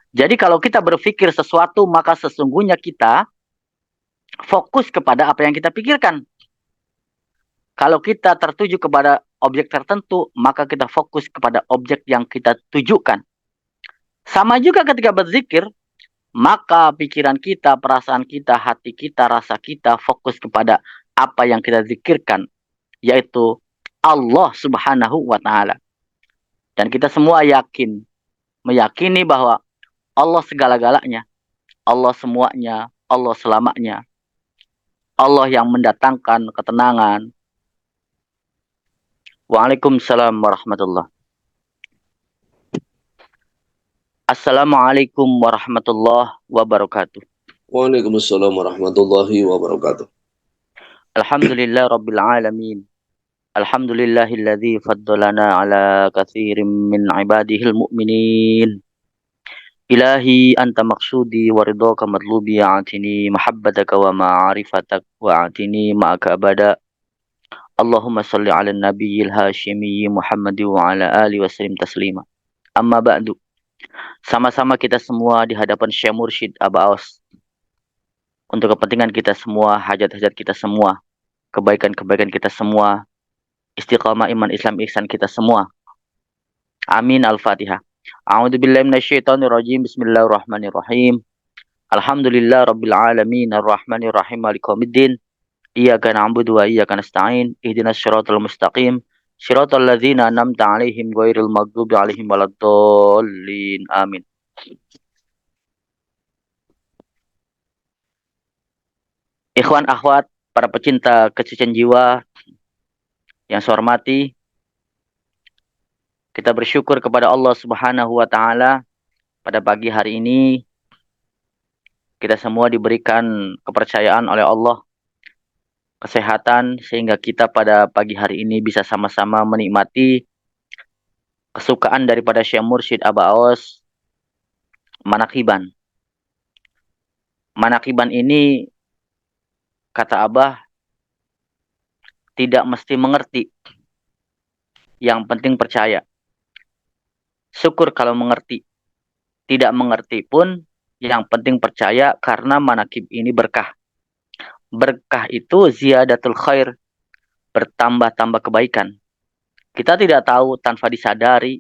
Jadi kalau kita berpikir sesuatu, maka sesungguhnya kita fokus kepada apa yang kita pikirkan. Kalau kita tertuju kepada objek tertentu, maka kita fokus kepada objek yang kita tujukan. Sama juga ketika berzikir, maka pikiran kita, perasaan kita, hati kita, rasa kita fokus kepada apa yang kita zikirkan, yaitu Allah Subhanahu wa taala. Dan kita semua meyakini bahwa Allah segala-galanya, Allah semuanya, Allah selamanya, Allah yang mendatangkan ketenangan. Waalaikumsalam warahmatullahi. Assalamualaikum warahmatullahi wabarakatuh. Waalaikumsalam warahmatullahi wabarakatuh. Alhamdulillah rabbil alamin. Alhamdulillahilladzi faddalana ala katsirin min ibadihil mu'minin. Ilahi anta maksudi wa ridhaka matlubi atini mahabbataka wa ma'rifatak wa atini ma'aka abada. Allahumma salli ala nabiyil hashimi Muhammad wa ala ali wa sallim taslima. Amma ba'du. Sama-sama kita semua di hadapan Syekh Mursyid Aba Aos. Untuk kepentingan kita semua, hajat-hajat kita semua, kebaikan-kebaikan kita semua, istiqamah iman Islam ihsan kita semua. Amin. Al-Fatihah. A'udzubillahi minasyaitonirrajim. Bismillahirrahmanirrahim. Alhamdulillah rabbil alamin arrahmanir rahim maliki yaumiddin. Iyyaka na'budu wa iyyaka nasta'in. Ihdinas siratal mustaqim. Siratal ladzina an'amta 'alaihim ghairil maghdubi 'alaihim waladdallin. Amin. Ikhwan akhwat, para pecinta kesucian jiwa yang saya hormati, kita bersyukur kepada Allah Subhanahu wa taala pada pagi hari ini kita semua diberikan kepercayaan oleh Allah kesehatan sehingga kita pada pagi hari ini bisa sama-sama menikmati kesukaan daripada Syekh Mursyid Aba Aos, Manakiban. Manakiban ini kata Abah tidak mesti mengerti, yang penting percaya. Syukur kalau mengerti, tidak mengerti pun yang penting percaya karena manakib ini berkah. Berkah itu ziyadatul khair, bertambah-tambah kebaikan. Kita tidak tahu tanpa disadari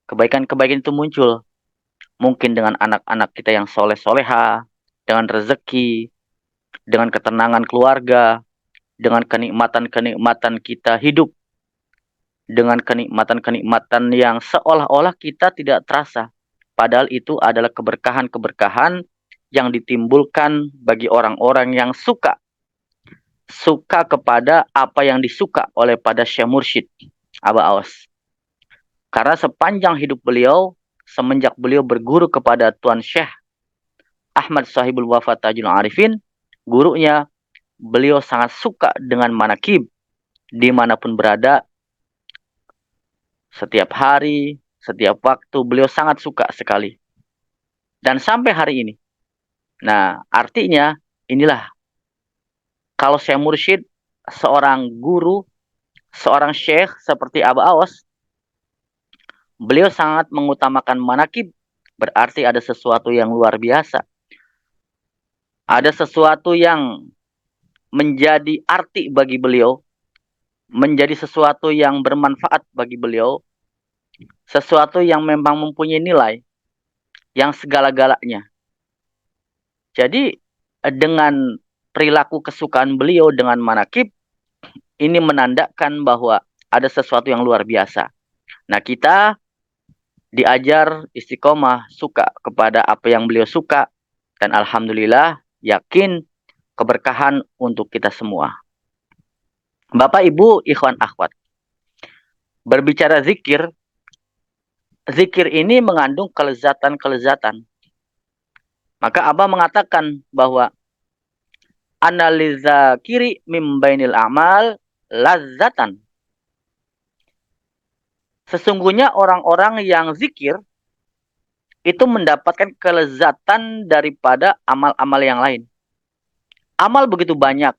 kebaikan-kebaikan itu muncul. Mungkin dengan anak-anak kita yang soleh-soleha, dengan rezeki, dengan ketenangan keluarga, dengan kenikmatan-kenikmatan kita hidup, dengan kenikmatan-kenikmatan yang seolah-olah kita tidak terasa. Padahal itu adalah keberkahan-keberkahan yang ditimbulkan bagi orang-orang yang suka kepada apa yang disuka oleh pada Syekh Mursyid Aba Aos. Karena sepanjang hidup beliau, semenjak beliau berguru kepada Tuan Syekh Ahmad Sahibul Wafa Tajul Arifin, gurunya, beliau sangat suka dengan manakib dimanapun berada, setiap hari, setiap waktu, beliau sangat suka sekali. Dan sampai hari ini. Nah, artinya inilah kalau Syekh Mursyid, seorang guru, seorang syekh seperti Aba Aos, beliau sangat mengutamakan manakib, berarti ada sesuatu yang luar biasa. Ada sesuatu yang menjadi arti bagi beliau, menjadi sesuatu yang bermanfaat bagi beliau, sesuatu yang memang mempunyai nilai, yang segala-galanya. Jadi dengan perilaku kesukaan beliau dengan manakib, ini menandakan bahwa ada sesuatu yang luar biasa. Nah, kita diajar istiqomah, suka kepada apa yang beliau suka, dan alhamdulillah yakin keberkahan untuk kita semua. Bapak, Ibu, ikhwan, akhwat. Berbicara zikir, zikir ini mengandung kelezatan-kelezatan. Maka Abah mengatakan bahwa analiza kiri mimbainil amal lazatan. Sesungguhnya orang-orang yang zikir itu mendapatkan kelezatan daripada amal-amal yang lain. Amal begitu banyak,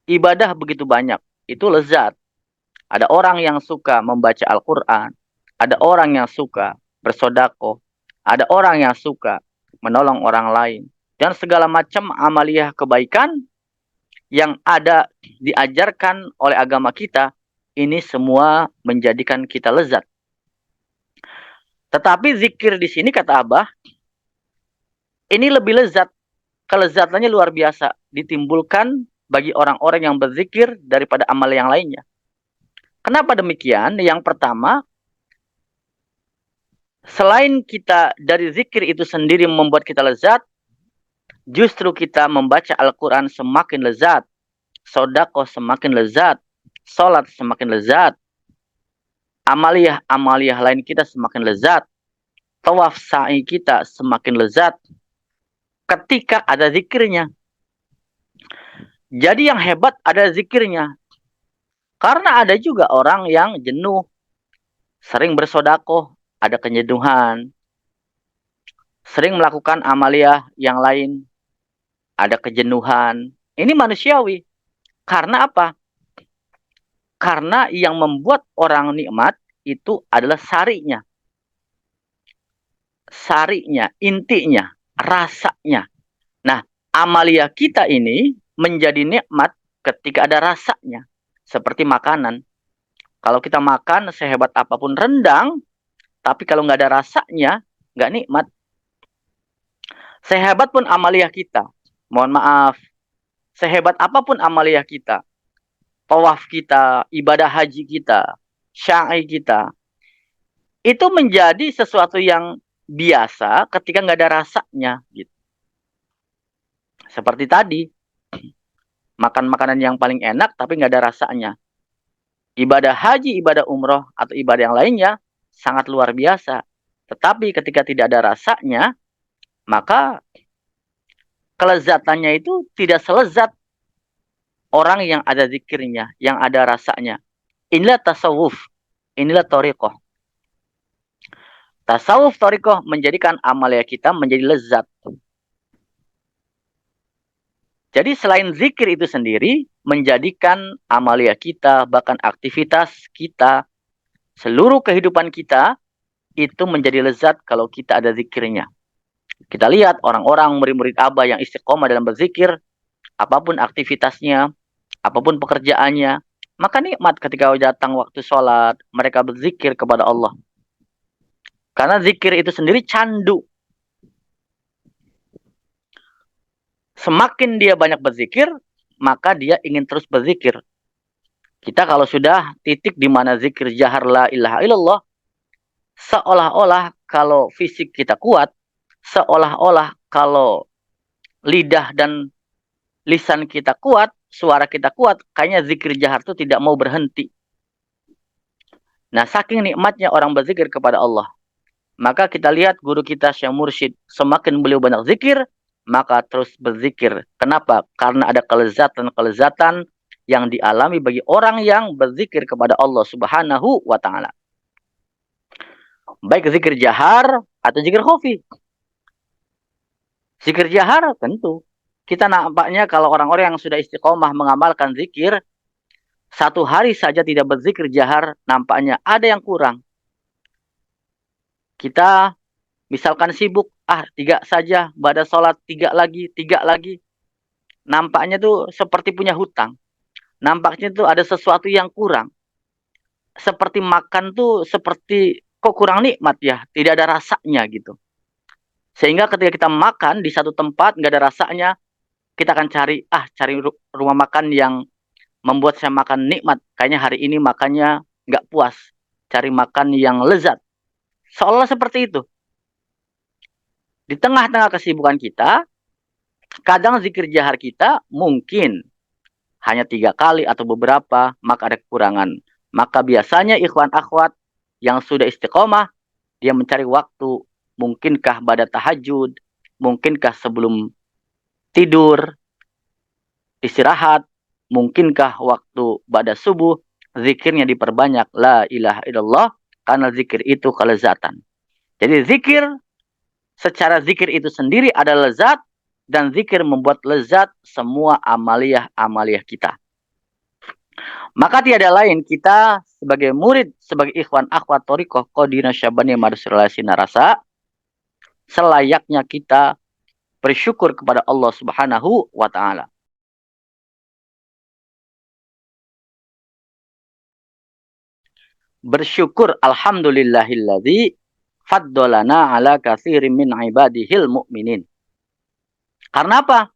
ibadah begitu banyak, itu lezat. Ada orang yang suka membaca Al-Quran, ada orang yang suka bersodakoh, ada orang yang suka menolong orang lain, dan segala macam amaliyah kebaikan yang ada diajarkan oleh agama kita, ini semua menjadikan kita lezat. Tetapi zikir di sini kata Abah, ini lebih lezat. Kelezatannya luar biasa, ditimbulkan bagi orang-orang yang berzikir daripada amal yang lainnya. Kenapa demikian? Yang pertama, selain kita dari zikir itu sendiri membuat kita lezat, justru kita membaca Al-Quran semakin lezat, sedekah semakin lezat, sholat semakin lezat, amaliyah lain kita semakin lezat, tawaf sa'i kita semakin lezat ketika ada zikirnya. Jadi yang hebat ada zikirnya. Karena ada juga orang yang jenuh, sering bersodakoh, ada kenyeduhan, sering melakukan amaliyah yang lain, ada kejenuhan. Ini manusiawi. Karena apa? Karena yang membuat orang nikmat itu adalah sarinya. Sarinya, intinya, rasanya. Nah, amaliyah kita ini menjadi nikmat ketika ada rasanya. Seperti makanan. Kalau kita makan sehebat apapun rendang, tapi kalau nggak ada rasanya, nggak nikmat. Sehebat pun amaliyah kita, mohon maaf, sehebat apapun amaliyah kita, tawaf kita, ibadah haji kita, syai kita, itu menjadi sesuatu yang biasa ketika nggak ada rasanya. Gitu. Seperti tadi, makan makanan yang paling enak tapi nggak ada rasanya. Ibadah haji, ibadah umroh, atau ibadah yang lainnya sangat luar biasa. Tetapi ketika tidak ada rasanya, maka kelezatannya itu tidak selezat orang yang ada zikirnya, yang ada rasanya. Inilah tasawuf, inilah thariqah. Tasawuf thariqah menjadikan amalia kita menjadi lezat. Jadi selain zikir itu sendiri, menjadikan amalia kita, bahkan aktivitas kita, seluruh kehidupan kita, itu menjadi lezat kalau kita ada zikirnya. Kita lihat orang-orang murid-murid Abah yang istiqomah dalam berzikir, apapun aktivitasnya, apapun pekerjaannya, maka nikmat ketika datang waktu sholat, mereka berzikir kepada Allah. Karena zikir itu sendiri candu. Semakin dia banyak berzikir, maka dia ingin terus berzikir. Kita kalau sudah titik di mana zikir jahar la ilaha illallah, seolah-olah kalau fisik kita kuat, seolah-olah kalau lidah dan lisan kita kuat, suara kita kuat, kayaknya zikir jahar itu tidak mau berhenti. Nah, saking nikmatnya orang berzikir kepada Allah. Maka kita lihat guru kita Syekh Mursyid, semakin beliau banyak zikir, maka terus berzikir. Kenapa? Karena ada kelezatan-kelezatan yang dialami bagi orang yang berzikir kepada Allah Subhanahu wa Ta'ala. Baik zikir jahar atau zikir khafi. Zikir jahar tentu. Kita nampaknya kalau orang-orang yang sudah istiqomah mengamalkan zikir, satu hari saja tidak berzikir jahar, nampaknya ada yang kurang. Kita misalkan sibuk, 3 saja, pada sholat 3 lagi. Nampaknya tuh seperti punya hutang. Nampaknya tuh ada sesuatu yang kurang. Seperti makan tuh seperti kok kurang nikmat ya, tidak ada rasanya gitu. Sehingga ketika kita makan di satu tempat nggak ada rasanya, kita akan cari rumah makan yang membuat saya makan nikmat. Kayaknya hari ini makannya nggak puas. Cari makan yang lezat. Seolah seperti itu. Di tengah-tengah kesibukan kita, kadang zikir jahar kita mungkin hanya 3 kali atau beberapa, maka ada kekurangan. Maka biasanya ikhwan akhwat yang sudah istiqomah, dia mencari waktu, mungkinkah pada tahajud, mungkinkah sebelum tidur, istirahat, mungkinkah waktu pada subuh, zikirnya diperbanyak, la ilaha illallah, karena zikir itu kelezatan. Jadi zikir, secara zikir itu sendiri ada lezat, dan zikir membuat lezat semua amaliyah kita. Maka tiada lain kita sebagai murid, sebagai ikhwan akhwat thariqah Qadiriyah Syabani Madrasah Narasa, selayaknya kita bersyukur kepada Allah Subhanahu wa taala. Bersyukur alhamdulillahilladzi faddalana ala katsirin min ibadihil mu'minin. Karena apa?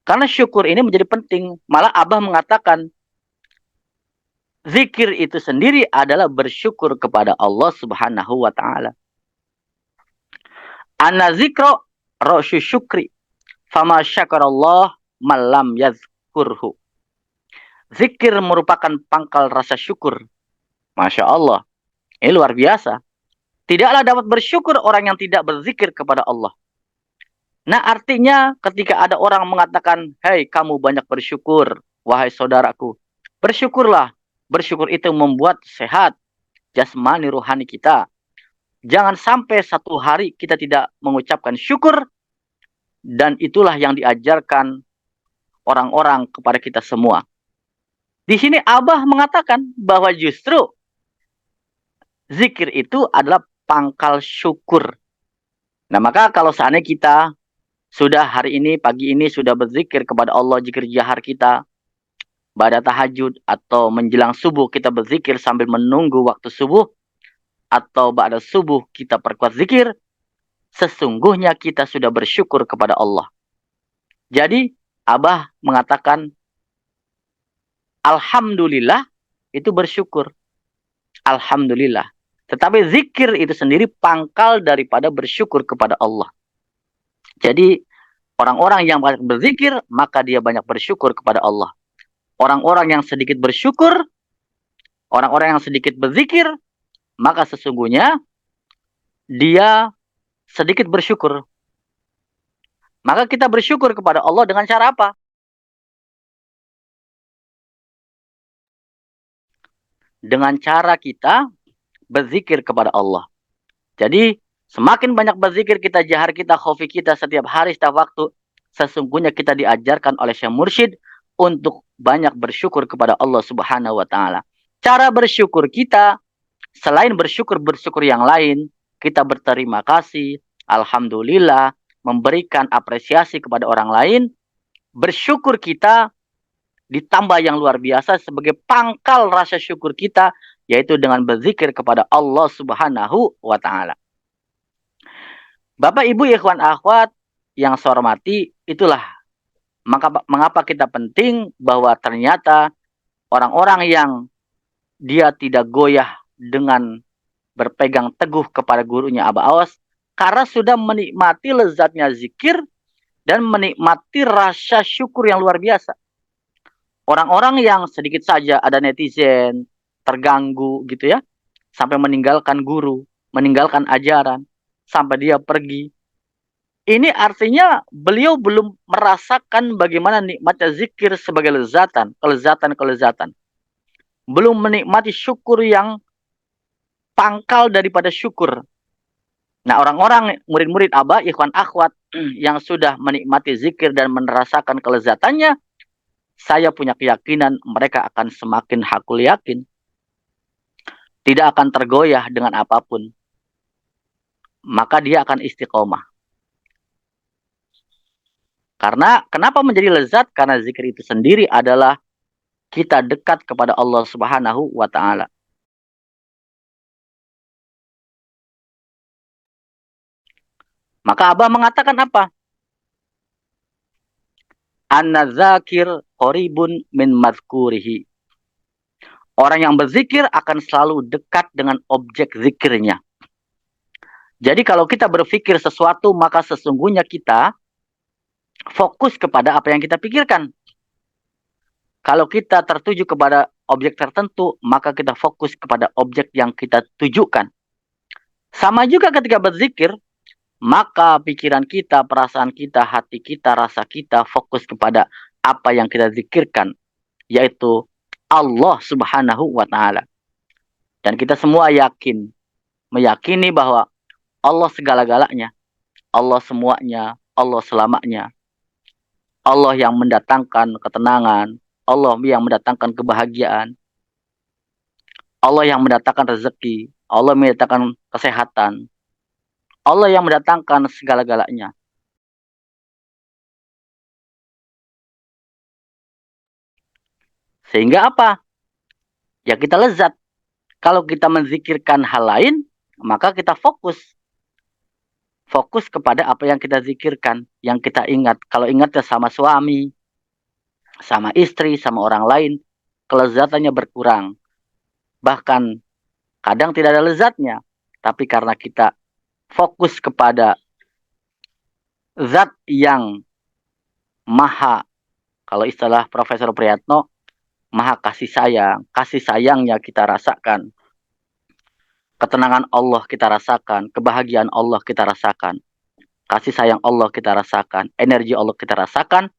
Karena syukur ini menjadi penting. Malah Abah mengatakan zikir itu sendiri adalah bersyukur kepada Allah Subhanahu wa taala. Anna zikra ra'syu syukri fama syakarallah malam yazkurhu. Zikir merupakan pangkal rasa syukur. Masya Allah. Ini luar biasa. Tidaklah dapat bersyukur orang yang tidak berzikir kepada Allah. Nah, artinya ketika ada orang mengatakan, "Hei, kamu banyak bersyukur, wahai saudaraku." Bersyukurlah. Bersyukur itu membuat sehat jasmani rohani kita. Jangan sampai satu hari kita tidak mengucapkan syukur, dan itulah yang diajarkan orang-orang kepada kita semua. Di sini Abah mengatakan bahwa justru zikir itu adalah pangkal syukur. Nah, maka kalau seandainya kita sudah hari ini, pagi ini sudah berzikir kepada Allah, zikir jahar kita, pada tahajud atau menjelang subuh kita berzikir sambil menunggu waktu subuh, atau pada subuh kita perkuat zikir, sesungguhnya kita sudah bersyukur kepada Allah. Jadi, Abah mengatakan, alhamdulillah itu bersyukur. Alhamdulillah. Tetapi zikir itu sendiri pangkal daripada bersyukur kepada Allah. Jadi, orang-orang yang banyak berzikir, maka dia banyak bersyukur kepada Allah. Orang-orang yang sedikit bersyukur, orang-orang yang sedikit berzikir, maka sesungguhnya dia sedikit bersyukur. Maka kita bersyukur kepada Allah dengan cara apa? Dengan cara kita berzikir kepada Allah. Jadi, semakin banyak berzikir kita, jahar kita, khafi kita setiap hari, setiap waktu, sesungguhnya kita diajarkan oleh Syekh Mursyid untuk banyak bersyukur kepada Allah Subhanahu wa taala. Cara bersyukur kita, selain bersyukur yang lain, kita berterima kasih, alhamdulillah, memberikan apresiasi kepada orang lain. Bersyukur kita ditambah yang luar biasa sebagai pangkal rasa syukur kita, yaitu dengan berzikir kepada Allah Subhanahu wa taala. Bapak, Ibu, ikhwan, akhwat yang saya hormati, itulah mengapa kita penting bahwa ternyata orang-orang yang dia tidak goyah dengan berpegang teguh kepada gurunya Abah Awas, karena sudah menikmati lezatnya zikir dan menikmati rasa syukur yang luar biasa. Orang-orang yang sedikit saja ada netizen terganggu gitu ya, sampai meninggalkan guru, meninggalkan ajaran, sampai dia pergi. Ini artinya beliau belum merasakan bagaimana nikmatnya zikir sebagai kelezatan. Belum menikmati syukur yang pangkal daripada syukur. Nah, orang-orang murid-murid Abah, ikhwan akhwat yang sudah menikmati zikir dan merasakan kelezatannya, saya punya keyakinan mereka akan semakin hakul yakin. Tidak akan tergoyah dengan apapun. Maka dia akan istiqomah. Karena kenapa menjadi lezat? Karena zikir itu sendiri adalah kita dekat kepada Allah Subhanahu wa taala. Maka Abah mengatakan apa? An-nazakir qaribun min mazkurihi. Orang yang berzikir akan selalu dekat dengan objek zikirnya. Jadi kalau kita berpikir sesuatu, maka sesungguhnya kita fokus kepada apa yang kita pikirkan. Kalau kita tertuju kepada objek tertentu, maka kita fokus kepada objek yang kita tujukan. Sama juga ketika berzikir, maka pikiran kita, perasaan kita, hati kita, rasa kita fokus kepada apa yang kita zikirkan, yaitu Allah Subhanahu wa taala. Dan kita semua meyakini bahwa Allah segala-galanya, Allah semuanya, Allah selamanya. Allah yang mendatangkan ketenangan, Allah yang mendatangkan kebahagiaan, Allah yang mendatangkan rezeki, Allah mendatangkan kesehatan, Allah yang mendatangkan segala-galanya. Sehingga apa? Ya kita lezat. Kalau kita menzikirkan hal lain, maka kita fokus. Fokus kepada apa yang kita zikirkan, yang kita ingat. Kalau ingatnya sama suami, sama istri, sama orang lain, kelezatannya berkurang. Bahkan kadang tidak ada lezatnya. Tapi karena kita fokus kepada zat yang maha, kalau istilah Profesor Priyatno, maha kasih sayangnya kita rasakan. Ketenangan Allah kita rasakan, kebahagiaan Allah kita rasakan, kasih sayang Allah kita rasakan, energi Allah kita rasakan,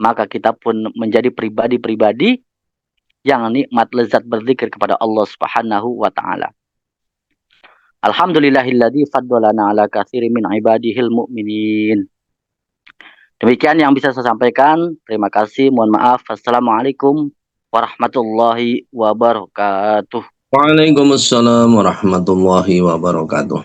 maka kita pun menjadi pribadi-pribadi yang nikmat lezat berzikir kepada Allah Subhanahu wa taala. Alhamdulillahilladzi faddalana ala katsirin min ibadihil mu'minin. Demikian yang bisa saya sampaikan. Terima kasih. Mohon maaf. Assalamualaikum warahmatullahi wabarakatuh. Waalaikumsalam warahmatullahi wabarakatuh.